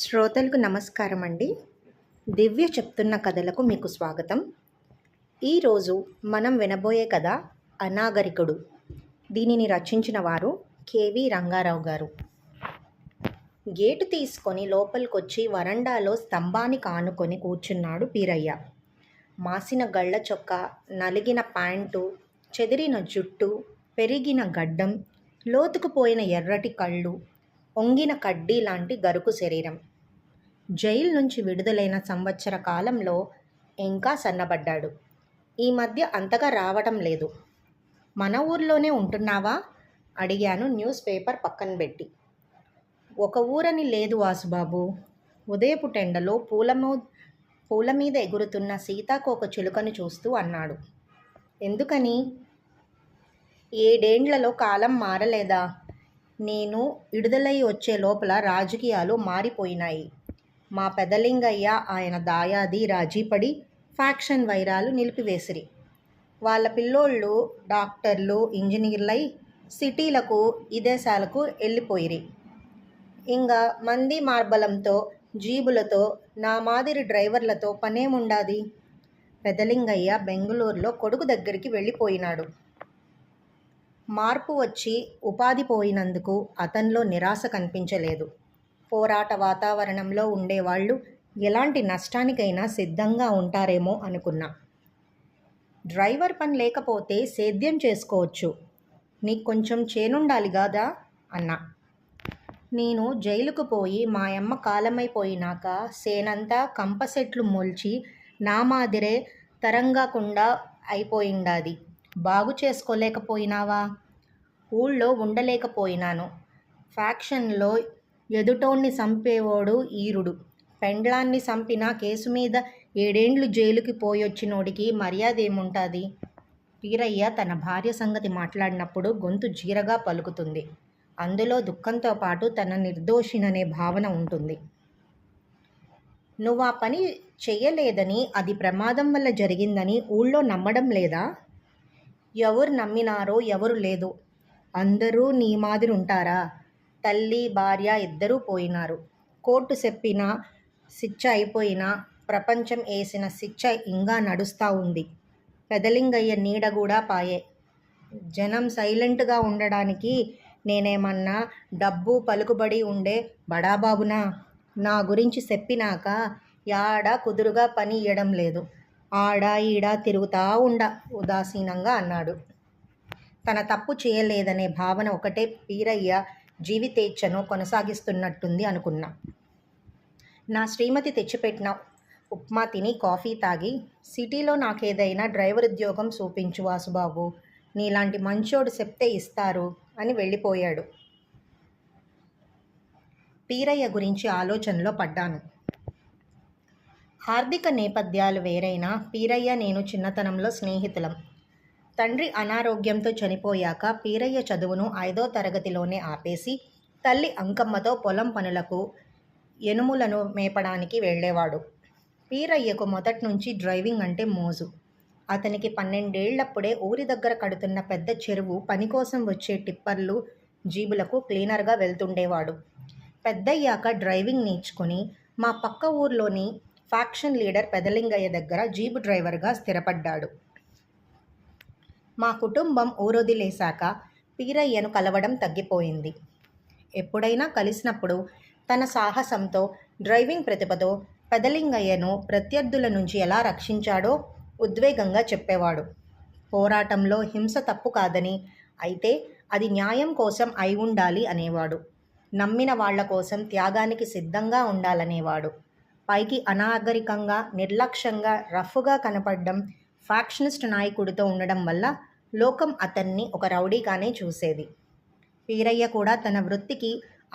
శ్రోతలకు నమస్కారం అండి. దివ్య చెప్తున్న కథలకు మీకు స్వాగతం. ఈరోజు మనం వినబోయే కథ అనాగరికుడు. దీనిని రచించిన వారు కేవి రంగారావు గారు. గేటు తీసుకొని లోపలికొచ్చి వరండాలో స్తంభానికి ఆనుకొని కూర్చున్నాడు పీరయ్య. మాసిన గళ్ళ చొక్కా, నలిగిన ప్యాంటు, చెదిరిన జుట్టు, పెరిగిన గడ్డం, లోతుకుపోయిన ఎర్రటి కళ్ళు, ఒంగిన కడ్డీ లాంటి గరుకు శరీరం. జైలు నుంచి విడుదలైన సంవత్సర కాలంలో ఇంకా సన్నబడ్డాడు. ఈ మధ్య అంతగా రావటం లేదు. మన ఊర్లోనే ఉంటున్నావా? అడిగాను న్యూస్ పేపర్ పక్కన పెట్టి. ఒక ఊరని లేదు వాసుబాబు. ఉదయపు టెండలో పూల మీద ఎగురుతున్న సీతాకోక చిలుకను చూస్తూ అన్నాడు. ఎందుకని? 7 ఏండ్లలో కాలం మారలేదా? నేను విడుదలై వచ్చే లోపల రాజకీయాలు మారిపోయినాయి. మా పెదలింగయ్య ఆయన దాయాది రాజీపడి ఫ్యాక్షన్ వైరాలు నిలిపివేసిరి. వాళ్ళ పిల్లోళ్ళు డాక్టర్లు, ఇంజనీర్లై సిటీలకు, విదేశాలకు వెళ్ళిపోయిరి. ఇంకా మంది మార్బలంతో, జీబులతో, నా మాదిరి డ్రైవర్లతో పనేముండాది? పెదలింగయ్య బెంగుళూరులో కొడుకు దగ్గరికి వెళ్ళిపోయినాడు. మార్పు వచ్చి ఉపాధి పోయినందుకు అతనిలో నిరాశ కనిపించలేదు. పోరాట వాతావరణంలో ఉండేవాళ్ళు ఎలాంటి నష్టానికైనా సిద్ధంగా ఉంటారేమో అనుకున్నా. డ్రైవర్ పని లేకపోతే సేద్యం చేసుకోవచ్చు. నీకు కొంచెం చేనుండాలి కదా అన్నా. నేను జైలుకు పోయి మా అమ్మ కాలమైపోయినాక సేనంతా కంపసెట్లు మొల్చి నా మాదిరే తరంగాకుండా అయిపోయిండాది. బాగు చేసుకోలేకపోయినావా? ఊళ్ళో ఉండలేకపోయినాను. ఫ్యాక్షన్లో ఎదుటోణ్ణి సంపేవాడు ఈరుడు. పెండ్లాన్ని సంపిన కేసు మీద 7 ఏండ్లు జైలుకి పోయొచ్చినోడికి మర్యాద ఏముంటుంది? పీరయ్య తన భార్య సంగతి మాట్లాడినప్పుడు గొంతు జీరగా పలుకుతుంది. అందులో దుఃఖంతో పాటు తన నిర్దోషిననే భావన ఉంటుంది. నువ్వు ఆ పని చెయ్యలేదని, అది ప్రమాదం వల్ల జరిగిందని ఊళ్ళో నమ్మడం లేదా? ఎవరు నమ్మినారో ఎవరు లేదు. అందరూ నీ మాదిరి ఉంటారా? తల్లి భార్య ఇద్దరూ పోయినారు. కోర్టు చెప్పిన శిక్ష అయిపోయినా ప్రపంచం వేసిన శిక్ష ఇంకా నడుస్తూ ఉంది. పెదలింగయ్య నీడ కూడా పాయే. జనం సైలెంట్గా ఉండడానికి నేనేమన్నా డబ్బు పలుకుబడి ఉండే బడాబాబునా? నా గురించి చెప్పినాక యాడ కుదురుగా పని ఇయ్యడం లేదు. ఆడ ఈడ తిరుగుతా ఉదాసీనంగా అన్నాడు. తన తప్పు చేయలేదనే భావన ఒకటే పీరయ్య జీవితేచ్ఛను కొనసాగిస్తున్నట్టుంది అనుకున్నా. నా శ్రీమతి తెచ్చిపెట్టిన ఉప్మా తిని కాఫీ తాగి, సిటీలో నాకేదైనా డ్రైవర్ ఉద్యోగం చూపించు వాసుబాబు, నీలాంటి మంచోడు చెప్తే ఇస్తారు అని వెళ్ళిపోయాడు. పీరయ్య గురించి ఆలోచనలో పడ్డాను. ఆర్థిక నేపథ్యాలు వేరైనా పీరయ్య నేను చిన్నతనంలో స్నేహితులం. తండ్రి అనారోగ్యంతో చనిపోయాక పీరయ్య చదువును 5వ తరగతిలోనే ఆపేసి తల్లి అంకమ్మతో పొలం పనులకు, ఎనుములను మేపడానికి వెళ్ళేవాడు. పీరయ్యకు మొదటి నుంచి డ్రైవింగ్ అంటే మోజు. అతనికి 12 ఏళ్లప్పుడే ఊరి దగ్గర కడుతున్న పెద్ద చెరువు పని కోసం వచ్చే టిప్పర్లు, జీబులకు క్లీనర్గా వెళ్తుండేవాడు. పెద్దయ్యాక డ్రైవింగ్ నేర్చుకుని మా పక్క ఊర్లోని ఫ్యాక్షన్ లీడర్ పెదలింగయ్య దగ్గర జీబు డ్రైవర్గా స్థిరపడ్డాడు. మా కుటుంబం ఊరొదిలేశాక పీరయ్యను కలవడం తగ్గిపోయింది. ఎప్పుడైనా కలిసినప్పుడు తన సాహసంతో, డ్రైవింగ్ ప్రతిభతో పెదలింగయ్యను ప్రత్యర్థుల నుంచి ఎలా రక్షించాడో ఉద్వేగంగా చెప్పేవాడు. పోరాటంలో హింస తప్పు కాదని, అయితే అది న్యాయం కోసం అయి ఉండాలి అనేవాడు. నమ్మిన వాళ్ల కోసం త్యాగానికి సిద్ధంగా ఉండాలనేవాడు. పైకి అనాగరికంగా, నిర్లక్ష్యంగా, రఫ్గా కనపడడం, ఫ్యాక్షనిస్ట్ నాయకుడితో ఉండడం వల్ల లోకం అతన్ని ఒక రౌడీగానే చూసేది. పీరయ్య కూడా తన వృత్తికి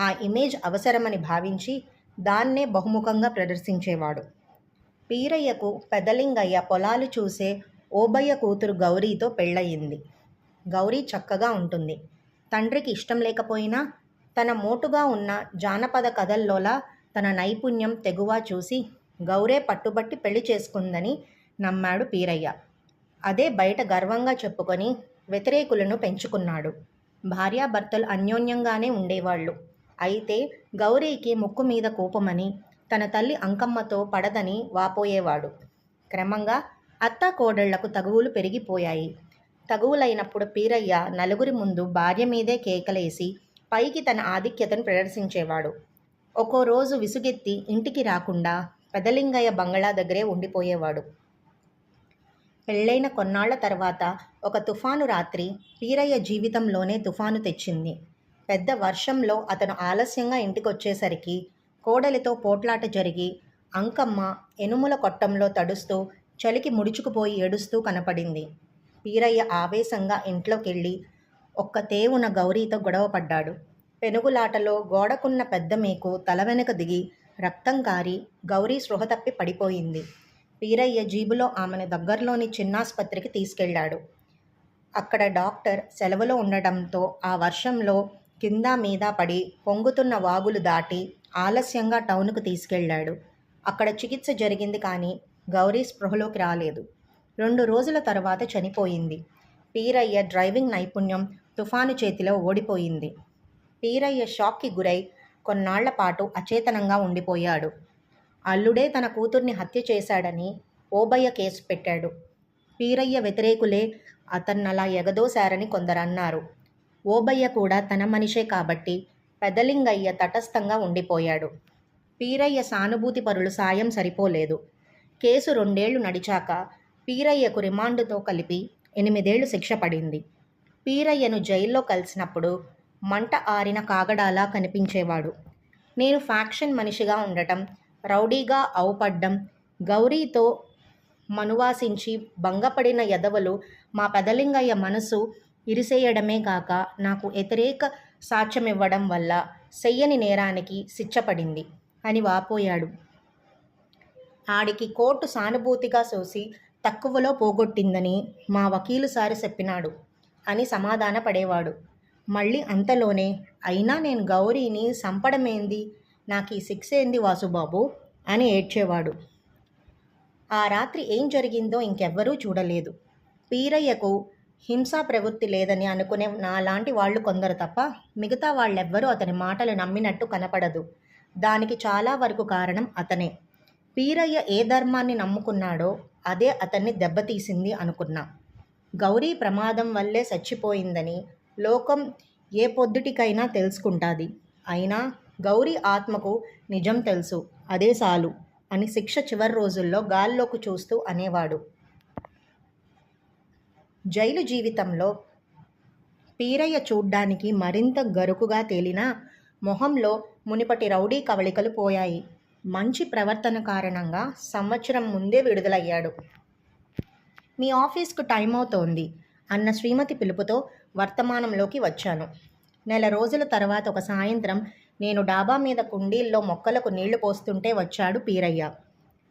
ఆ ఇమేజ్ అవసరమని భావించి దాన్నే బహుముఖంగా ప్రదర్శించేవాడు. పీరయ్యకు పెదలింగయ్య పొలాలు చూసే ఓబయ్య కూతురు గౌరీతో పెళ్ళయింది. గౌరీ చక్కగా ఉంటుంది. తండ్రికి ఇష్టం లేకపోయినా తన మోటుగా ఉన్న జానపద కథల్లోలా తన నైపుణ్యం, తెగువ చూసి గౌరే పట్టుబట్టి పెళ్లి చేసుకుందని నమ్మాడు పీరయ్య. అదే బయట గర్వంగా చెప్పుకొని వ్యతిరేకులను పెంచుకున్నాడు. భార్యాభర్తలు అన్యోన్యంగానే ఉండేవాళ్ళు. అయితే గౌరీకి ముక్కు మీద కోపమని తన తల్లి అంకమ్మతో పడదని వాపోయేవాడు. క్రమంగా అత్తా కోడళ్లకు తగువులు పెరిగిపోయాయి. తగువులైనప్పుడు పీరయ్య నలుగురి ముందు భార్య మీదే కేకలేసి పైకి తన ఆధిక్యతను ప్రదర్శించేవాడు. ఒక్కో రోజు విసుగెత్తి ఇంటికి రాకుండా పెదలింగయ్య బంగళా దగ్గరే ఉండిపోయేవాడు. పెళ్ళైన కొన్నాళ్ల తర్వాత ఒక తుఫాను రాత్రి పీరయ్య జీవితంలోనే తుఫాను తెచ్చింది. పెద్ద వర్షంలో అతను ఆలస్యంగా ఇంటికొచ్చేసరికి కోడలితో పోట్లాట జరిగి అంకమ్మ ఎనుముల కొట్టంలో తడుస్తూ చలికి ముడుచుకుపోయి ఏడుస్తూ కనపడింది. పీరయ్య ఆవేశంగా ఇంట్లోకెళ్ళి ఒక్క తేవున గౌరీతో గొడవపడ్డాడు. పెనుగులాటలో గోడకున్న పెద్ద మేకు తల వెనుక దిగి రక్తం కారి గౌరీ స్పృహ తప్పి పడిపోయింది. పీరయ్య జీబులో ఆమెను దగ్గరలోని చిన్నాసుపత్రికి తీసుకెళ్లాడు. అక్కడ డాక్టర్ సెలవులో ఉండడంతో ఆ వర్షంలో కింద మీద పడి పొంగుతున్న వాగులు దాటి ఆలస్యంగా టౌన్కు తీసుకెళ్లాడు. అక్కడ చికిత్స జరిగింది, కానీ గౌరీ స్పృహలోకి రాలేదు. 2 రోజుల తర్వాత చనిపోయింది. పీరయ్య డ్రైవింగ్ నైపుణ్యం తుఫాను చేతిలో ఓడిపోయింది. పీరయ్య షాక్కి గురై కొన్నాళ్ల పాటు అచేతనంగా ఉండిపోయాడు. అల్లుడే తన కూతుర్ని హత్య చేశాడని ఓబయ్య కేసు పెట్టాడు. పీరయ్య వ్యతిరేకులే అతన్నలా ఎగదోశారని కొందరన్నారు. ఓబయ్య కూడా తన మనిషే కాబట్టి పెదలింగయ్య తటస్థంగా ఉండిపోయాడు. పీరయ్య సానుభూతి పరులు సాయం సరిపోలేదు. కేసు 2 ఏళ్లు నడిచాక పీరయ్యకు రిమాండుతో కలిపి 8 ఏళ్లు శిక్ష పడింది. పీరయ్యను జైల్లో కలిసినప్పుడు మంట ఆరిన కాగడాలా కనిపించేవాడు. నేను ఫ్యాక్షన్ మనిషిగా ఉండటం, రౌడీగా అవుపడ్డం, గౌరీతో మనువాసించి భంగపడిన యదవలు మా పెదలింగయ్య మనసు ఇరిసేయడమే కాక నాకు వ్యతిరేక సాక్ష్యమివ్వడం వల్ల చెయ్యని నేరానికి శిక్షపడింది అని వాపోయాడు. ఆడికి కోర్టు సానుభూతిగా చూసి తక్కువలో పోగొట్టిందని మా వకీలు సారి చెప్పినాడు అని సమాధాన పడేవాడు. మళ్ళీ అంతలోనే అయినా నేను గౌరీని సంపడమేంది, నాకు ఈ శిక్ష ఏంది వాసుబాబు అని ఏడ్చేవాడు. ఆ రాత్రి ఏం జరిగిందో ఇంకెవ్వరూ చూడలేదు. పీరయ్యకు హింసా ప్రవృత్తి లేదని అనుకునే నాలాంటి వాళ్ళు కొందరు తప్ప మిగతా వాళ్ళెవ్వరూ అతని మాటలు నమ్మినట్టు కనపడదు. దానికి చాలా వరకు కారణం అతనే. పీరయ్య ఏ ధర్మాన్ని నమ్ముకున్నాడో అదే అతన్ని దెబ్బతీసింది అనుకున్నా. గౌరీ ప్రమాదం వల్లే చచ్చిపోయిందని లోకం ఏ పొద్దుటికైనా తెలుసుకుంటాది. అయినా గౌరీ ఆత్మకు నిజం తెలుసు, అదే చాలు అని శిక్ష చివరి రోజుల్లో గాల్లోకి చూస్తూ అనేవాడు. జైలు జీవితంలో పీరయ్య చూడ్డానికి మరింత గరుకుగా తేలినా మొహంలో మునిపటి రౌడీ కవళికలు పోయాయి. మంచి ప్రవర్తన కారణంగా సంవత్సరం ముందే విడుదలయ్యాడు. మీ ఆఫీస్కు టైం అవుతోంది అన్న శ్రీమతి పిలుపుతో వర్తమానంలోకి వచ్చాను. 1 రోజుల తర్వాత ఒక సాయంత్రం నేను డాబా మీద కుండీల్లో మొక్కలకు నీళ్లు పోస్తుంటే వచ్చాడు పీరయ్య.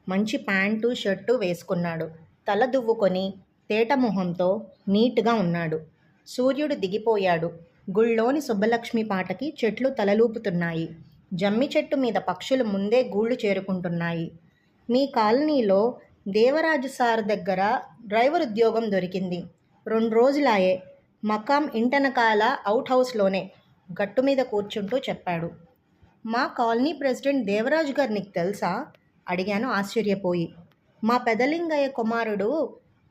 మంచి ప్యాంటు షర్టు వేసుకున్నాడు. తల దువ్వుకొని తేట మొహంతో నీట్గా ఉన్నాడు. సూర్యుడు దిగిపోయాడు. గుళ్ళోని సుబ్బలక్ష్మి పాటకి చెట్లు తలలూపుతున్నాయి. జమ్మి చెట్టు మీద పక్షులు ముందే గూళ్ళు చేరుకుంటున్నాయి. మీ కాలనీలో దేవరాజు సార్ దగ్గర డ్రైవర్ ఉద్యోగం దొరికింది. 2 రోజులాయే. మకాం ఇంటనకాల అవుట్ హౌస్లోనే గట్టు మీద కూర్చుంటూ చెప్పాడు. మా కాలనీ ప్రెసిడెంట్ దేవరాజు గారు నీకు తెలుసా అడిగాను ఆశ్చర్యపోయి. మా పెదలింగయ్య కుమారుడు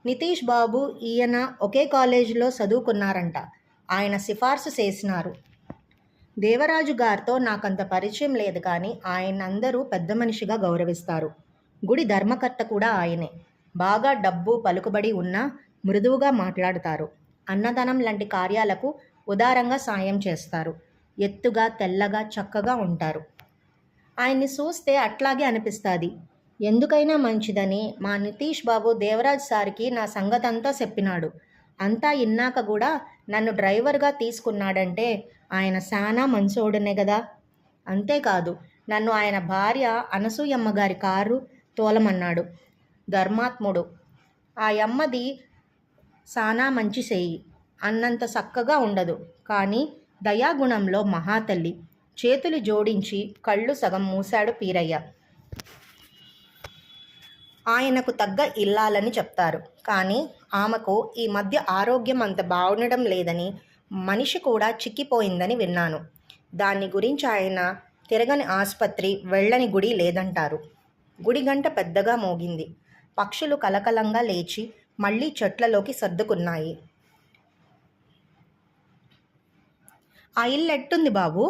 నితీష్ బాబు ఈయన ఒకే కాలేజీలో చదువుకున్నారంట. ఆయన సిఫార్సు చేసినారు. దేవరాజు గారితో నాకంత పరిచయం లేదు, కానీ ఆయన అందరూ పెద్ద మనిషిగా గౌరవిస్తారు. గుడి ధర్మకర్త కూడా ఆయనే. బాగా డబ్బు పలుకుబడి ఉన్నా మృదువుగా మాట్లాడుతారు. అన్నదానం లాంటి కార్యాలకు ఉదారంగా సాయం చేస్తారు. ఎత్తుగా తెల్లగా చక్కగా ఉంటారు. ఆయన్ని చూస్తే అట్లాగే అనిపిస్తుంది. ఎందుకైనా మంచిదని మా నితీష్ బాబు దేవరాజ్ సార్కి నా సంగతంతా చెప్పినాడు. అంతా ఇన్నాక కూడా నన్ను డ్రైవర్గా తీసుకున్నాడంటే ఆయన శానా మంచోడనే కదా. అంతేకాదు నన్ను ఆయన భార్య అనసూయమ్మ గారి కారు తోలమన్నాడు. ధర్మాత్ముడు. ఆ యమ్మది సానా మంచి చెయ్యి. అన్నంత చక్కగా ఉండదు, కానీ దయాగుణంలో మహాతల్లి. చేతులు జోడించి కళ్ళు సగం మూశాడు పీరయ్య. ఆయనకు తగ్గ ఇల్లాలని చెప్తారు, కానీ ఆమెకు ఈ మధ్య ఆరోగ్యం అంత బాగుండడం లేదని, మనిషి కూడా చిక్కిపోయిందని విన్నాను. దాని గురించి ఆయన తిరగని ఆసుపత్రి, వెళ్ళని గుడి లేదంటారు. గుడి గంట పెద్దగా మోగింది. పక్షులు కలకలంగా లేచి మళ్ళీ చెట్లలోకి సర్దుకున్నాయి. ఆ ఇల్లు ఎట్టుంది బాబు?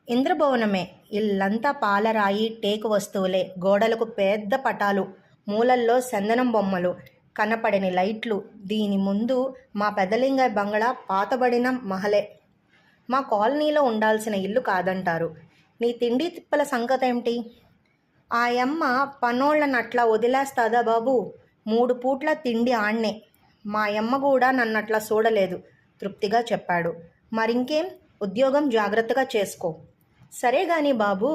ఇంద్రభవనమే. ఇల్లంతా పాలరాయి, టేకు వస్తువులే. గోడలకు పెద్ద పటాలు, మూలల్లో చందనం బొమ్మలు, కనపడని లైట్లు. దీని ముందు మా పెద్దలింగయ్య బంగళా పాతబడిన మహలే. మా కాలనీలో ఉండాల్సిన ఇల్లు కాదంటారు. నీ తిండి తిప్పల సంగతేమిటి? ఆ యమ్మ పనోళ్ళనట్లా వదిలేస్తాదా బాబు? 3 పూట్ల తిండి ఆణ్ణే. మా యమ్మ కూడా నన్నట్లా చూడలేదు తృప్తిగా చెప్పాడు. మరింకేం, ఉద్యోగం జాగ్రత్తగా చేసుకో. సరే గాని బాబు,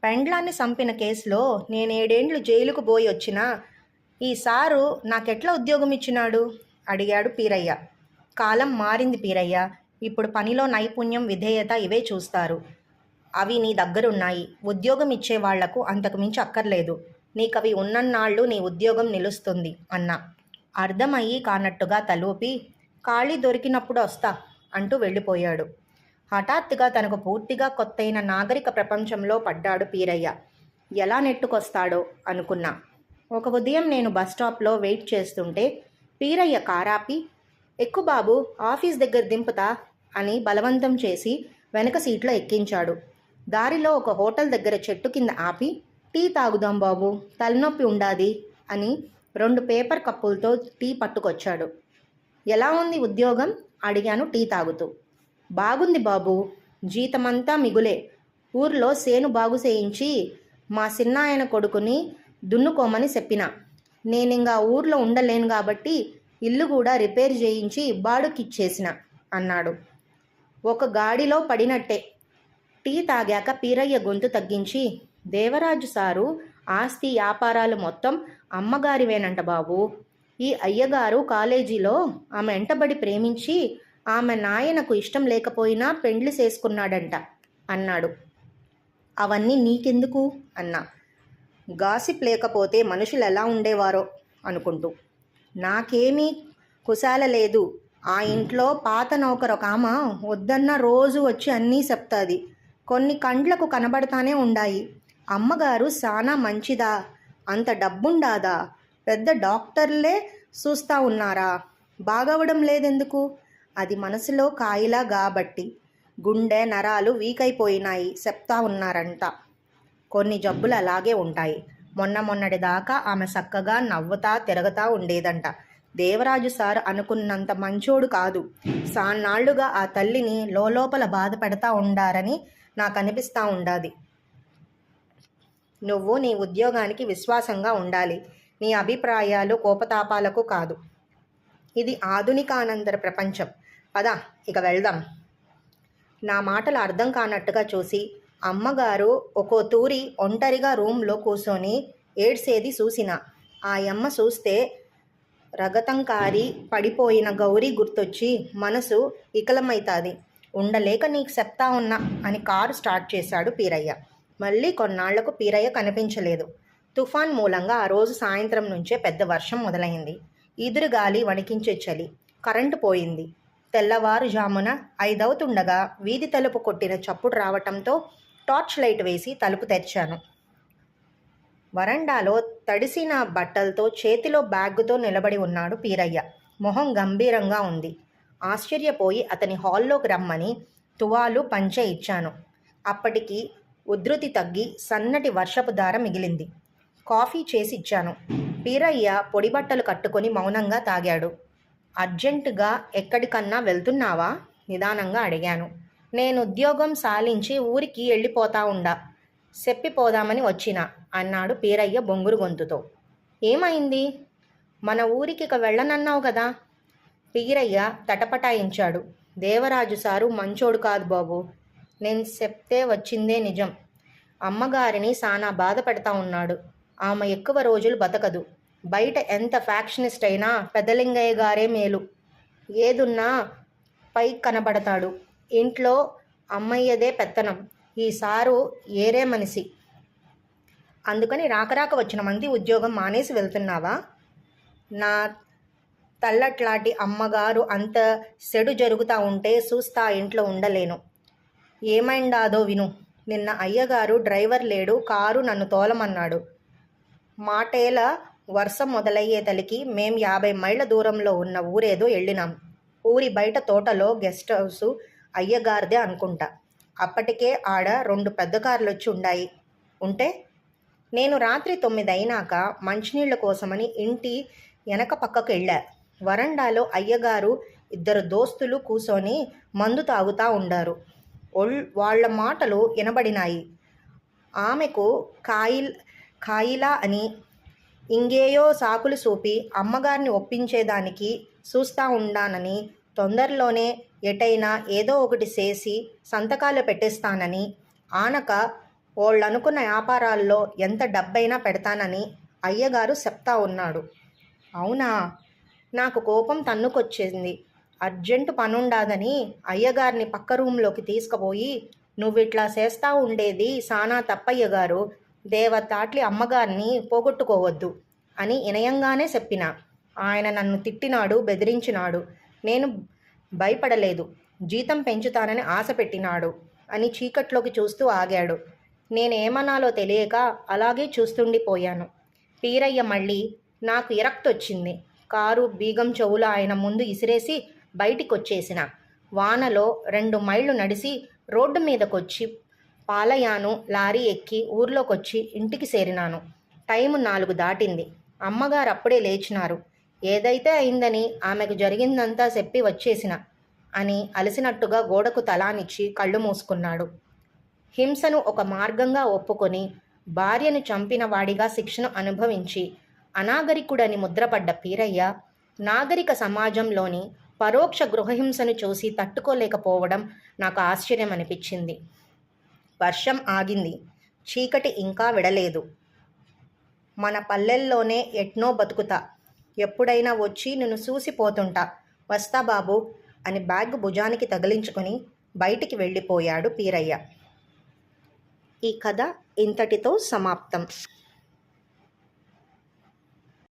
పెండ్లాన్ని చంపిన కేసులో నేను 7 ఏండ్లు జైలుకు పోయి వచ్చినా ఈ సారు నాకెట్లా ఉద్యోగం ఇచ్చినాడు? అడిగాడు పీరయ్య. కాలం మారింది పీరయ్య. ఇప్పుడు పనిలో నైపుణ్యం, విధేయత ఇవే చూస్తారు. అవి నీ దగ్గరున్నాయి. ఉద్యోగం ఇచ్చేవాళ్లకు అంతకుమించి అక్కర్లేదు. నీకవి ఉన్నన్నాళ్ళు నీ ఉద్యోగం నిలుస్తుంది అన్నా. అర్థమయ్యి కానట్టుగా తలూపి, ఖాళీ దొరికినప్పుడు వస్తా అంటూ వెళ్ళిపోయాడు. హఠాత్తుగా తనకు పూర్తిగా కొత్తైన నాగరిక ప్రపంచంలో పడ్డాడు పీరయ్య. ఎలా నెట్టుకొస్తాడో అనుకున్నా. ఒక ఉదయం నేను బస్టాప్లో వెయిట్ చేస్తుంటే పీరయ్య కారాపి, ఎక్కు బాబు, ఆఫీస్ దగ్గర దింపుతా అని బలవంతం చేసి వెనక సీట్లో ఎక్కించాడు. దారిలో ఒక హోటల్ దగ్గర చెట్టు కింద ఆపి, టీ తాగుదాం బాబు, తలనొప్పి ఉండాది అని 2 పేపర్ కప్పులతో టీ పట్టుకొచ్చాడు. ఎలా ఉంది ఉద్యోగం? అడిగాను టీ తాగుతూ. బాగుంది బాబు, జీతమంతా మిగులే. ఊర్లో సేను బాగు చేయించి మా సిన్నాయన కొడుకుని దున్నుకోమని చెప్పిన. నేనింగా ఊర్లో ఉండలేను కాబట్టి ఇల్లు కూడా రిపేర్ చేయించి బాడుకిచ్చేసిన అన్నాడు. ఒక గాడిలో పడినట్టే. టీ తాగాక పీరయ్య గొంతు తగ్గించి, దేవరాజు సారు ఆస్తి వ్యాపారాలు మొత్తం అమ్మగారివేనంట బాబు. ఈ అయ్యగారు కాలేజీలో ఆమె ఎంటబడి ప్రేమించి ఆమె నాయనకు ఇష్టం లేకపోయినా పెండ్లి చేసుకున్నాడంట అన్నాడు. అవన్నీ నీకెందుకు అన్నా. గాసిప్ లేకపోతే మనుషులు ఎలా ఉండేవారో అనుకుంటూ. నాకేమీ కుశాల లేదు. ఆ ఇంట్లో పాత నౌకరు ఒక ఆమె వద్దన్న రోజు వచ్చి అన్నీ చెప్తాది. కొన్ని కండ్లకు కనబడతానే ఉండాయి. అమ్మగారు సానా మంచిదా? అంత డబ్బుండాదా? పెద్ద డాక్టర్లే చూస్తూ ఉన్నారా? బాగవడం లేదెందుకు? అది మనసులో కాయిలా గాబట్టి. గుండె నరాలు వీక్ అయిపోయినాయి చెప్తా ఉన్నారంట. కొన్ని జబ్బులు అలాగే ఉంటాయి. మొన్నటి దాకా ఆమె చక్కగా నవ్వుతా తిరగతా ఉండేదంట. దేవరాజు సార్ అనుకున్నంత మంచోడు కాదు. సాన్నాళ్లుగా ఆ తల్లిని లోపల బాధ పెడతా ఉండారని నాకు అనిపిస్తూ ఉండాది. నువ్వు నీ ఉద్యోగానికి విశ్వాసంగా ఉండాలి. నీ అభిప్రాయాలు కోపతాపాలకు కాదు. ఇది ఆధునికానంతర ప్రపంచం. పద ఇక వెళ్దాం. నా మాటలు అర్థం కానట్టుగా చూసి అమ్మగారు ఒక్కో తూరి ఒంటరిగా రూమ్లో కూర్చొని ఏడ్సేది చూసిన. ఆ యమ్మ చూస్తే రగతంకారి పడిపోయిన గౌరీ గుర్తొచ్చి మనసు ఇకలమైతాది. ఉండలేక నీకు చెప్తా ఉన్నా అని కారు స్టార్ట్ చేశాడు పీరయ్య. మళ్ళీ కొన్నాళ్లకు పీరయ్య కనిపించలేదు. తుఫాన్ మూలంగా ఆ రోజు సాయంత్రం నుంచే పెద్ద వర్షం మొదలైంది. ఈదురుగాలి వణికించే చలి. కరెంటు పోయింది. తెల్లవారుజామున 5 అవుతుండగా వీధి తలుపు కొట్టిన చప్పుడు రావటంతో టార్చ్ లైట్ వేసి తలుపు తెరిచాను. వరండాలో తడిసిన బట్టలతో చేతిలో బ్యాగుతో నిలబడి ఉన్నాడు పీరయ్య. మొహం గంభీరంగా ఉంది. ఆశ్చర్యపోయి అతని హాల్లోకి రమ్మని తువాలు పంచె ఇచ్చాను. అప్పటికి ఉధృతి తగ్గి సన్నటి వర్షపు దార మిగిలింది. కాఫీ చేసి ఇచ్చాను. పీరయ్య పొడి బట్టలు కట్టుకొని మౌనంగా తాగాడు. అర్జెంటుగా ఎక్కడికన్నా వెళ్తున్నావా? నిదానంగా అడిగాను. నేను ఉద్యోగం సాలించి ఊరికి వెళ్ళిపోతా ఉండా. చెప్పిపోదామని వచ్చిన అన్నాడు పీరయ్య బొంగురు గొంతుతో. ఏమైంది? మన ఊరికి ఇక వెళ్ళనన్నావు కదా? పీరయ్య తటపటాయించాడు. దేవరాజు సారు మంచోడు కాదు బాబు. నేను చెప్తే వచ్చిందే నిజం. అమ్మగారిని సానా బాధ పెడతా ఉన్నాడు. ఆమె ఎక్కువ రోజులు బతకదు. బయట ఎంత ఫ్యాక్షనిస్ట్ అయినా పెద్దలింగయ్య గారే మేలు. ఏదున్నా పై కనబడతాడు. ఇంట్లో అమ్మయ్యదే పెత్తనం. ఈ సారు ఏరే మనిషి. అందుకని రాకరాక వచ్చిన మంది ఉద్యోగం మానేసి వెళ్తున్నావా? నా తల్లట్లాంటి అమ్మగారు అంత చెడు జరుగుతూ ఉంటే చూస్తా ఇంట్లో ఉండలేను. ఏమైందాదో విను. నిన్న అయ్యగారు డ్రైవర్ లేడు, కారు నన్ను తోలమన్నాడు. మాటేల వర్షం మొదలయ్యేతలికి మేం 50 మైళ్ళ దూరంలో ఉన్న ఊరేదో వెళ్ళినాం. ఊరి బయట తోటలో గెస్ట్ హౌసు అయ్యగారిదే అనుకుంటా. అప్పటికే ఆడ 2 పెద్ద కార్లొచ్చి ఉంటే నేను రాత్రి 9 అయినాక మంచినీళ్ళ కోసమని ఇంటి వెనక పక్కకు వెళ్ళా. వరండాలో అయ్యగారు 2 దోస్తులు కూసోని మందు తాగుతా ఉండారు. వాళ్ళ మాటలు వినబడినాయి. ఆమెకు కాయిలా అని ఇంగేయో సాకులు చూపి అమ్మగారిని ఒప్పించేదానికి చూస్తా ఉండానని, తొందరలోనే ఎటైనా ఏదో ఒకటి చేసి సంతకాలు పెట్టేస్తానని, ఆనక వాళ్ళనుకున్న వ్యాపారాల్లో ఎంత డబ్బైనా పెడతానని అయ్యగారు చెప్తా ఉన్నాడు. అవునా? నాకు కోపం తన్నుకొచ్చింది. అర్జెంటు పనుండాదని అయ్యగారిని పక్క రూంలోకి తీసుకుపోయి, నువ్విట్లా చేస్తా ఉండేది సానా తప్పయ్యగారు, దేవతాట్లి అమ్మగారిని పోగొట్టుకోవద్దు అని వినయంగానే చెప్పిన. ఆయన నన్ను తిట్టినాడు, బెదిరించినాడు. నేను భయపడలేదు. జీతం పెంచుతానని ఆశ పెట్టినాడు అని చీకట్లోకి చూస్తూ ఆగాడు. నేనేమనాలో తెలియక అలాగే చూస్తుండిపోయాను. పీరయ్య మళ్ళీ నాకు ఇరక్తొచ్చింది. కారు బీగం చెవులు ఆయన ముందు ఇసిరేసి బయటికొచ్చేసిన. వానలో 2 మైళ్ళు నడిచి రోడ్డు మీదకొచ్చి పాలయాను. లారీ ఎక్కి ఊర్లోకొచ్చి ఇంటికి చేరినాను. టైము 4 దాటింది. అమ్మగారు అప్పుడే లేచినారు. ఏదైతే అయిందని ఆమెకు జరిగిందంతా చెప్పి వచ్చేసిన అని అలసినట్టుగా గోడకు తలానిచ్చి కళ్ళు మూసుకున్నాడు. హింసను ఒక మార్గంగా ఒప్పుకొని భార్యను చంపిన వాడిగా శిక్షను అనుభవించి అనాగరికుడని ముద్రపడ్డ పీరయ్య నాగరిక సమాజంలోని పరోక్ష గృహహింసను చూసి తట్టుకోలేకపోవడం నాకు ఆశ్చర్యం అనిపించింది. వర్షం ఆగింది. చీకటి ఇంకా విడలేదు. మన పల్లెల్లోనే ఎట్నో బతుకుతా. ఎప్పుడైనా వచ్చి నిన్ను చూసిపోతుంటా. వస్తా బాబు అని బ్యాగ్ భుజానికి తగిలించుకొని బయటికి వెళ్ళిపోయాడు పీరయ్య. ఈ కథ ఇంతటితో సమాప్తం.